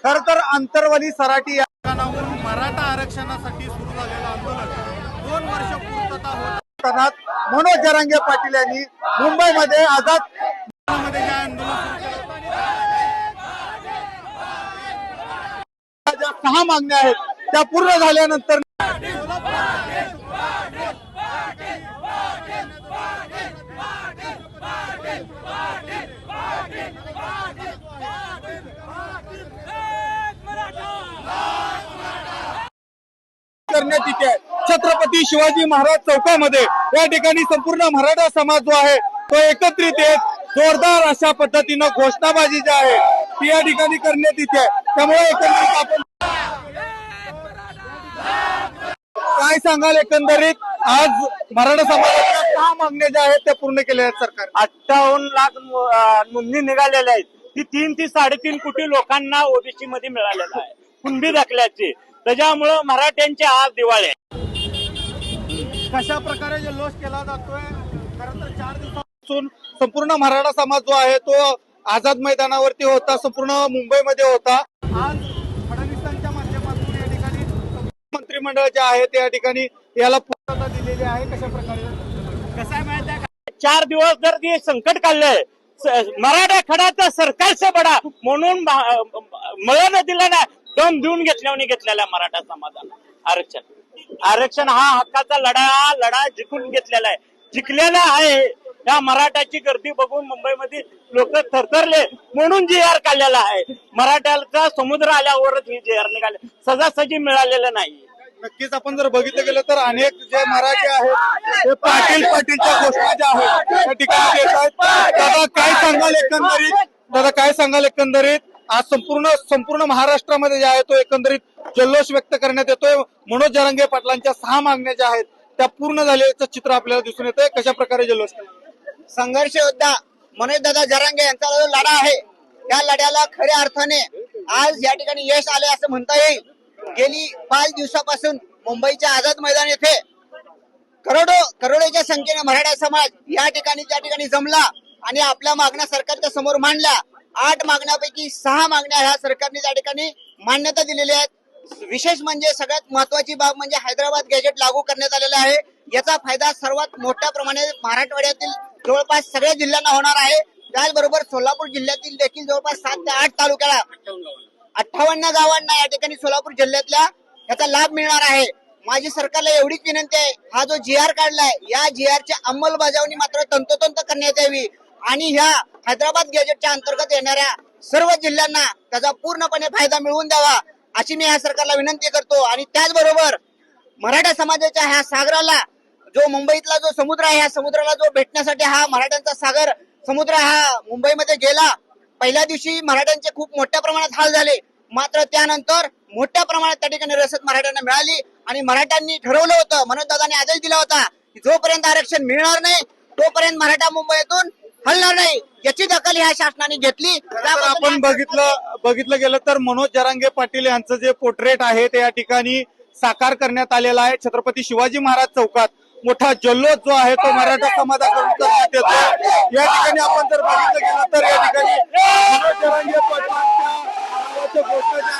खर तर आंतरवली सराटी या ठिकाणाहून मराठा आरक्षणासाठी सुरू झालेलं आंदोलन 2 वर्ष पूर्तता होत असताना मनोज जरांगे पाटील यांनी मुंबईमध्ये आझाद मध्ये जे आंदोलन सुरू केलं, ज्या 6 मागण्या आहेत त्या पूर्ण झाल्यानंतर करण्यात येते आहे। छत्रपती शिवाजी महाराज चौकामध्ये या ठिकाणी संपूर्ण मराठा समाज जो आहे तो एकत्रित येत जोरदार अशा पद्धतीनं घोषणाबाजी जी आहे ती या ठिकाणी करण्यात येते आहे। त्यामुळे एकंदरीत आपण काय सांगाल, एकंदरीत आज मराठा समाजाच्या 6 मागण्या ज्या आहेत त्या पूर्ण केल्या आहेत सरकार 58 लाख नोंदणी निघालेल्या आहेत। ती 3 ते 3.5 कोटी लोकांना ओबीसी मध्ये मिळालेला आहे कुणबी दाखल्याची। त्याच्यामुळं मराठ्यांचे आज दिवाळी आहे। कशा प्रकारे जल्लोष केला जातोय, खरं तर 4 दिवसापासून संपूर्ण मराठा समाज जो आहे तो आझाद मैदानावरती होता, संपूर्ण मुंबईमध्ये होता। आज फडणवीसांच्या माध्यमातून या ठिकाणी मंत्रिमंडळ जे आहे त्या ठिकाणी याला पूर्तता दिलेली आहे। कशा प्रकारे कसं आहे माहिती आहे का, 4 दिवस जर ते संकट काढलंय मराठा खडा तर सरकार से बडा म्हणून मळण दिलं ना दम देऊन घेतलेला मराठा समाजाला आरक्षण हा हक्काचा लढा जिंकून घेतलेला आहे, जिंकलेला आहे। या मराठाची गर्दी बघून मुंबईमध्ये लोक थरथरले म्हणून जी.आर. काढलेला आहे। मराठ्याचा समुद्र आल्यावरच ही जी.आर. निघाले, सजासजी मिळालेलं नाही। नक्कीच आपण जर बघितलं गेलं तर अनेक जे मराठी आहेत ते पाटीलच्या घोषणा ज्या आहेत त्या ठिकाणी देत आहेत। दादा काय सांगाल एकंदरीत आज संपूर्ण महाराष्ट्रामध्ये जे आहे तो एकंदरीत जल्लोष व्यक्त करण्यात येतोय। मनोज जरांगे पाटलांच्या 6 मागण्या ज्या आहेत त्या पूर्ण झाल्याचं चित्र आपल्याला दिसून येतंय। कशा प्रकारे जल्लोष संघर्ष योद्धा मनोज दादा जरांगे यांचा जो लढा आहे त्या लढ्याला खऱ्या अर्थाने आज या ठिकाणी यश आले असं म्हणता येईल। गेली 5 दिवसापासून मुंबईच्या आझाद मैदान येथे करोडोच्या संख्येने मराठा समाज या ठिकाणी जमला आणि आपल्या मागण्या सरकारच्या समोर मांडल्या। 8 मागण्यापैकी 6 मागण्या ह्या सरकारने त्या ठिकाणी मान्यता दिलेल्या आहेत। विशेष म्हणजे सगळ्यात महत्वाची बाब म्हणजे हैदराबाद गॅजेट लागू करण्यात आलेला आहे। याचा फायदा सर्वात मोठ्या प्रमाणात मराठवाड्यातील जवळपास सगळ्या जिल्ह्यांना होणार आहे। त्याचबरोबर सोलापूर जिल्ह्यातील देखील जवळपास 7 ते 8 तालुक्याला 58 गावांना या ठिकाणी सोलापूर जिल्ह्यातल्या याचा लाभ मिळणार आहे। माझी सरकारला एवढीच विनंती आहे, हा जो जी.आर. काढलाय या जी.आर.ची अंमलबजावणी मात्र तंतोतंत करण्यात यावी आणि ह्या हैदराबाद गॅजेटच्या अंतर्गत येणाऱ्या सर्व जिल्ह्यांना त्याचा पूर्णपणे फायदा मिळवून द्यावा अशी मी ह्या सरकारला विनंती करतो। आणि त्याचबरोबर मराठा समाजाच्या ह्या सागराला जो मुंबईतला जो समुद्र आहे ह्या समुद्राला जो भेटण्यासाठी हा मराठ्यांचा सागर समुद्र हा मुंबईमध्ये गेला। पहिल्या दिवशी मराठ्यांचे खूप मोठ्या प्रमाणात हाल झाले, मात्र त्यानंतर मोठ्या प्रमाणात त्या ठिकाणी रसद मराठ्यांना मिळाली आणि मराठ्यांनी ठरवलं होतं, मनोज दादांनी आदेश दिला होता की जोपर्यंत आरक्षण मिळणार नाही तोपर्यंत मराठा मुंबईतून हलणार नाही। याची दखल ह्या शासनाने घेतली। आपण बघितलं गेलं तर मनोज जरांगे पाटील यांचं जे पोर्ट्रेट आहे ते या ठिकाणी साकार करण्यात आलेला आहे। छत्रपती शिवाजी महाराज चौकात मोठा जल्लोष जो आहे तो मराठा समाजाकडून करण्यात येतो। या ठिकाणी आपण जर बघितलं गेलं तर या ठिकाणी मनोज जरांगे पाटलांच्या घोषणा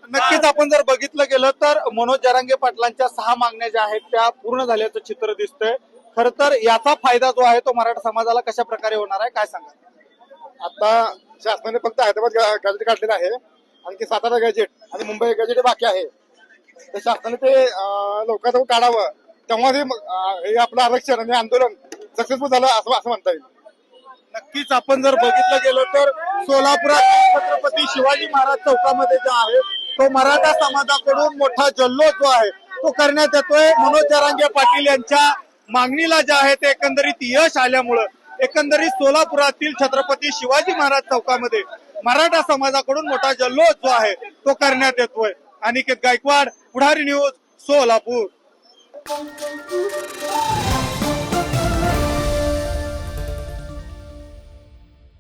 नक्कीच आपण जर बघितलं गेलं तर मनोज जरांगे पाटलांच्या 6 मागण्या ज्या आहेत त्या पूर्ण झाल्याचं चित्र दिसतंय। खर तर याचा फायदा जो आहे तो मराठा समाजाला कशा प्रकारे होणार आहे, काय सांगा? आता शासनाने फक्त हैदराबाद गॅजेट काढलेला आहे, आणखी सातारा गॅजेट आणि मुंबई गॅजेट बाकी आहे। तर शासनाने ते लवकरात लवकर काढावं, तेव्हा हे आपलं आरक्षण आणि आंदोलन सक्सेसफुल झालं असं म्हणता येईल। नक्कीच आपण जर बघितलं गेलं तर सोलापुरात छत्रपती शिवाजी महाराज चौकामध्ये जो आहे तो मराठा समाजाकडून मोठा जल्लोष जो आहे तो करण्यात येतोय। मनोज जरांगे पाटील यांच्या मागणीला जे आहे ते एकंदरीत यश आल्यामुळं एकंदरीत सोलापुरातील छत्रपती शिवाजी महाराज चौकामध्ये मराठा समाजाकडून मोठा जल्लोष जो आहे तो करण्यात येतोय। अनिकेत गायकवाड, पुढारी न्यूज, सोलापूर।